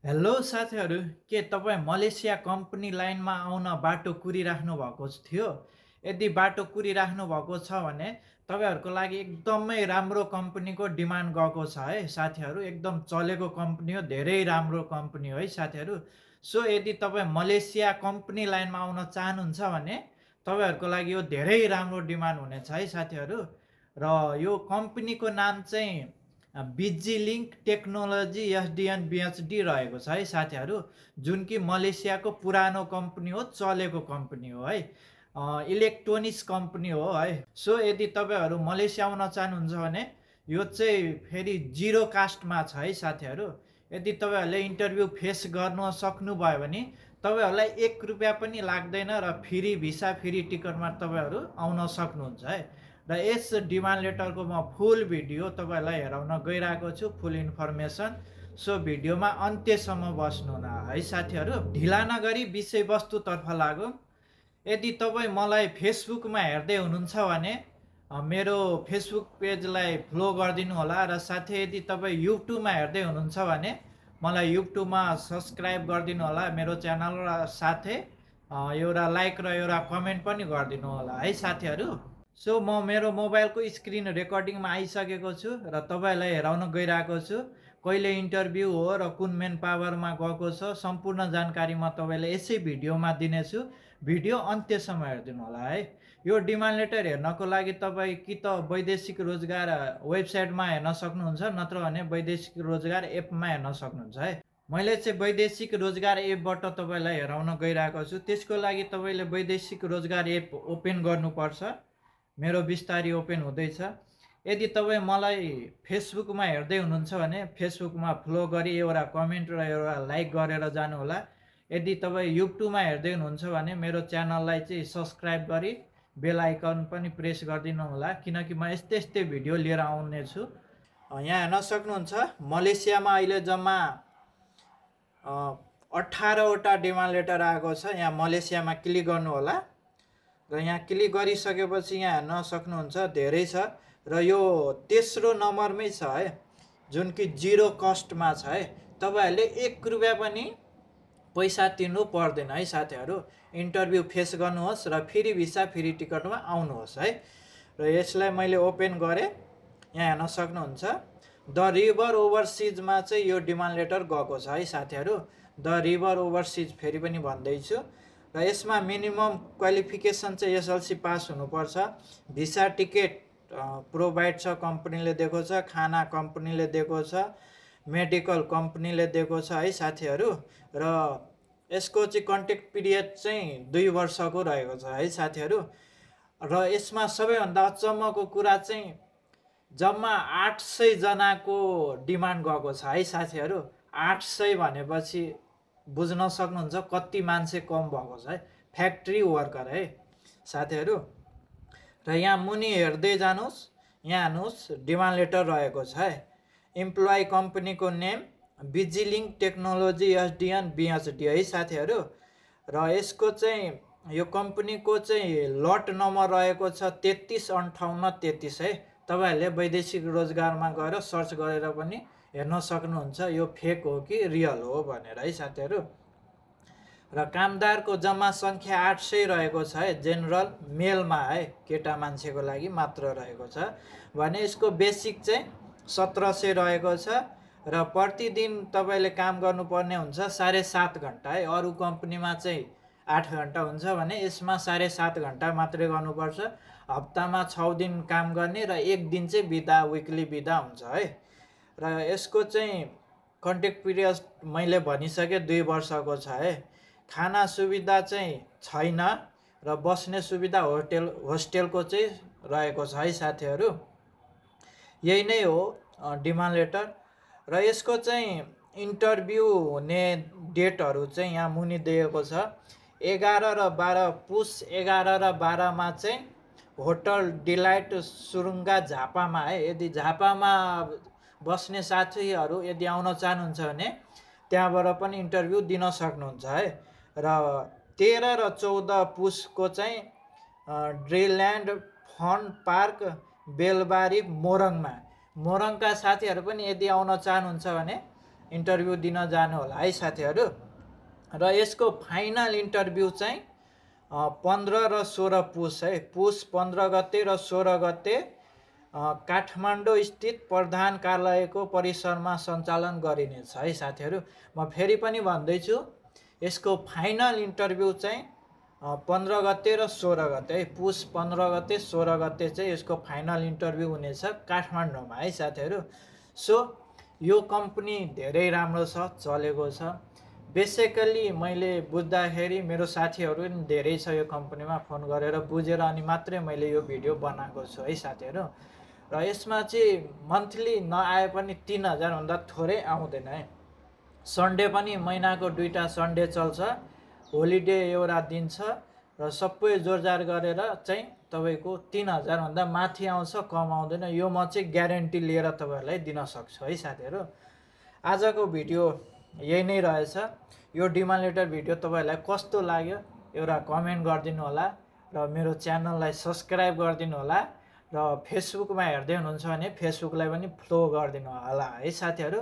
Hello साथीहरू, के तपाईँ मलेसिया कम्पनी लाइनमा आउन बाटो कुरिराख्नु भएको थियो? यदि बाटो कुरिराख्नु भएको छ भने तपाईँहरूको लागि एकदमै राम्रो कम्पनीको डिमान्ड गएको छ है साथीहरू। एकदम चलेको कम्पनी हो, धेरै राम्रो कम्पनी हो है साथीहरू। सो यदि तपाईँ मलेसिया कम्पनी लाइनमा आउन चाहनुहुन्छ भने तपाईँहरूको लागि यो धेरै राम्रो डिमान्ड हुनेछ है साथीहरू। र यो कम्पनीको नाम चाहिँ बिजिलिङ्क टेक्नोलोजी एसडिएन बिएचडी रहेको छ है साथीहरू, जुन कि मलेसियाको पुरानो कम्पनी हो, चलेको कम्पनी हो है। इलेक्ट्रोनिक्स कम्पनी हो है। सो यदि तपाईँहरू मलेसिया आउन चाहनुहुन्छ भने यो चाहिँ फेरि जिरो कास्टमा छ है साथीहरू। यदि तपाईँहरूले इन्टरभ्यू फेस गर्न सक्नुभयो भने तपाईँहरूलाई 1 रुपियाँ पनि लाग्दैन र फ्री भिसा फ्री टिकटमा तपाईँहरू आउन सक्नुहुन्छ है। र यस डिमान्ड लेटरको म फुल भिडियो तपाईँलाई हेराउन गइरहेको छु, फुल इन्फर्मेसन। सो भिडियोमा अन्त्यसम्म बस्नु न है साथीहरू। ढिला नगरी विषयवस्तुतर्फ लागौँ। यदि तपाईँ मलाई फेसबुकमा हेर्दै हुनुहुन्छ भने मेरो फेसबुक पेजलाई फलो गरिदिनु होला। र साथै यदि तपाईँ युट्युबमा हेर्दै हुनुहुन्छ भने मलाई युट्युबमा सब्सक्राइब गरिदिनु होला मेरो च्यानल। र साथै एउटा लाइक र एउटा कमेन्ट पनि गरिदिनु होला है साथीहरू। सो म मेरो मोबाइलको स्क्रिन रेकर्डिङमा आइसकेको छु र तपाईँलाई हेराउन गइरहेको छु। कहिले इन्टरभ्यू हो र कुन मेन पावरमा गएको छ सम्पूर्ण जानकारी म तपाईँलाई यसै भिडियोमा दिनेछु। भिडियो अन्त्यसम्म हेरिदिनु होला है। यो डिमान्ड लेटर हेर्नको लागि तपाईँ कि त वैदेशिक रोजगार वेबसाइटमा हेर्न सक्नुहुन्छ, नत्र भने वैदेशिक रोजगार एपमा हेर्न सक्नुहुन्छ है। मैले चाहिँ वैदेशिक रोजगार एपबाट तपाईँलाई हेराउन गइरहेको छु। त्यसको लागि तपाईँले वैदेशिक रोजगार एप ओपन गर्नुपर्छ। मेरो बिस्तारी ओपन हुँदैछ। यदि तपाईँ मलाई फेसबुकमा हेर्दै हुनुहुन्छ भने फेसबुकमा फलो गरी एउटा कमेन्ट र एउटा लाइक गरेर जानुहोला। यदि तपाईँ युट्युबमा हेर्दै हुनुहुन्छ भने मेरो च्यानललाई चाहिँ सब्सक्राइब गरी बेल आइकन पनि प्रेस गरिदिनु होला, किनकि म यस्तै यस्तै भिडियो लिएर आउने छु। यहाँ हेर्न सक्नुहुन्छ मलेसियामा अहिले जम्मा 18वटा डिमान्ड लेटर आएको छ। यहाँ मलेसियामा क्लिक गर्नु होला र यहाँ क्लिक गरिसकेपछि यहाँ हेर्न सक्नुहुन्छ धेरै छ र यो तेस्रो नम्बरमै छ है, जुन कि जिरो कस्टमा छ है। तपाईँहरूले 1 रुपियाँ पनि पैसा तिर्नु पर्दैन है साथीहरू। इन्टरभ्यू फेस गर्नुहोस् र फ्री भिसा फ्री टिकटमा आउनुहोस् है। र यसलाई मैले ओपन गरेँ। यहाँ हेर्न सक्नुहुन्छ द रिभर ओभरसिजमा चाहिँ यो डिमान्ड लेटर गएको छ है साथीहरू। द रिभर ओभरसिज फेरि पनि भन्दैछु। र यसमा मिनिमम क्वालिफिकेसन चाहिँ एसएलसी पास हुनुपर्छ। भिसा टिकट प्रोभाइड छ, कम्पनीले दिएको छ। खाना कम्पनीले दिएको छ। मेडिकल कम्पनीले दिएको छ है साथीहरू। र यसको चाहिँ कन्ट्याक्ट पिरियड चाहिँ 2 वर्षको रहेको छ है साथीहरू। र यसमा सबैभन्दा अचम्मको कुरा चाहिँ जम्मा 800 जनाको डिमान्ड गएको छ है साथीहरू। 800 भनेपछि बुझ्न सक्नुहुन्छ कति मान्छे कम भएको छ है। फ्याक्ट्री वर्कर है साथीहरू। र यहाँ मुनि हेर्दै जानुहोस्, यहाँ हेर्नुहोस् डिमान्ड लेटर रहेको छ है। इम्प्लोइ कम्पनीको नेम बिजिलिङ्क टेक्नोलोजी एसडिएन बिएचडी है साथीहरू। र यसको चाहिँ यो कम्पनीको चाहिँ लट नम्बर रहेको छ 335833 है। तपाईँहरूले वैदेशिक रोजगारमा गएर सर्च गरेर पनि हेर्न सक्नुहुन्छ यो फेक हो कि रियल हो भनेर है साथीहरू। र कामदारको जम्मा सङ्ख्या 800 रहेको छ है। जेनरल मेलमा है, केटा मान्छेको लागि मात्र रहेको छ भने यसको बेसिक चाहिँ 1700 रहेको छ। र प्रतिदिन तपाईँले काम गर्नुपर्ने हुन्छ 7.5 घन्टा है। अरू कम्पनीमा चाहिँ 8 घन्टा हुन्छ भने यसमा 7.5 घन्टा मात्रै गर्नुपर्छ। हप्तामा 6 दिन काम गर्ने र 1 दिन चाहिँ बिदा, विकली बिदा हुन्छ है। र यसको चाहिँ कन्ट्याक्ट पिरियड मैले भनिसकेँ 2 वर्षको छ है। खाना सुविधा चाहिँ छैन र बस्ने सुविधा होस्टेलको चाहिँ रहेको छ है साथीहरू। यही नै हो डिमान्ड लेटर। र यसको चाहिँ इन्टरभ्यू हुने डेटहरू चाहिँ यहाँ मुनि दिएको छ। 11 र 12 पुस 11 र 12मा चाहिँ होटल डिलाइट सुरुङ्गा झापामा है। यदि झापामा बस्ने साथीहरू यदि आउन चाहनुहुन्छ भने त्यहाँबाट पनि इन्टरभ्यू दिन सक्नुहुन्छ है। र 13 र 14 पुसको चाहिँ ड्रिल्यान्ड फन पार्क बेलबारी मोरङमा। मोरङका साथीहरू पनि यदि आउन चाहनुहुन्छ भने इन्टरभ्यू दिन जानु होला है साथीहरू। र यसको फाइनल इन्टरभ्यू चाहिँ 15 र 16 पुस है, पुस 15 गते र 16 गते काठमाडौँ स्थित प्रधान कार्यालयको परिसरमा सञ्चालन गरिनेछ है साथीहरू। म फेरि पनि भन्दैछु, यसको फाइनल इन्टरभ्यू चाहिँ 15 गते र 16 गते है, पुस 15 गते 16 गते चाहिँ यसको फाइनल इन्टरभ्यू हुनेछ काठमाडौँमा है साथीहरू। सो यो कम्पनी धेरै राम्रो छ, चलेको छ। बेसिकली मैले बुझ्दाखेरि मेरो साथीहरू पनि धेरै छ यो कम्पनीमा, फोन गरेर बुझेर अनि मात्रै मैले यो भिडियो बनाएको छु है साथीहरू। र यसमा चाहिँ मन्थली नआए पनि 3000 भन्दा थोरै आउँदैन है। सन्डे पनि महिनाको 2टा सन्डे चल्छ, होलिडे एउटा दिन छ र सबै जोरजार गरेर चाहिँ तपाईँको 3000 भन्दा माथि आउँछ, कम आउँदैन। यो म चाहिँ ग्यारेन्टी लिएर तपाईँहरूलाई दिन सक्छु है साथीहरू। आजको भिडियो यही नै रहेछ। यो डिमान्ड लेटर भिडियो तपाईँहरूलाई कस्तो लाग्यो एउटा कमेन्ट गरिदिनु होला र मेरो च्यानललाई सब्सक्राइब गरिदिनु होला र फेसबुकमा हेर्दै हुनुहुन्छ भने फेसबुकलाई पनि फलो गरिदिनु होला है साथीहरू।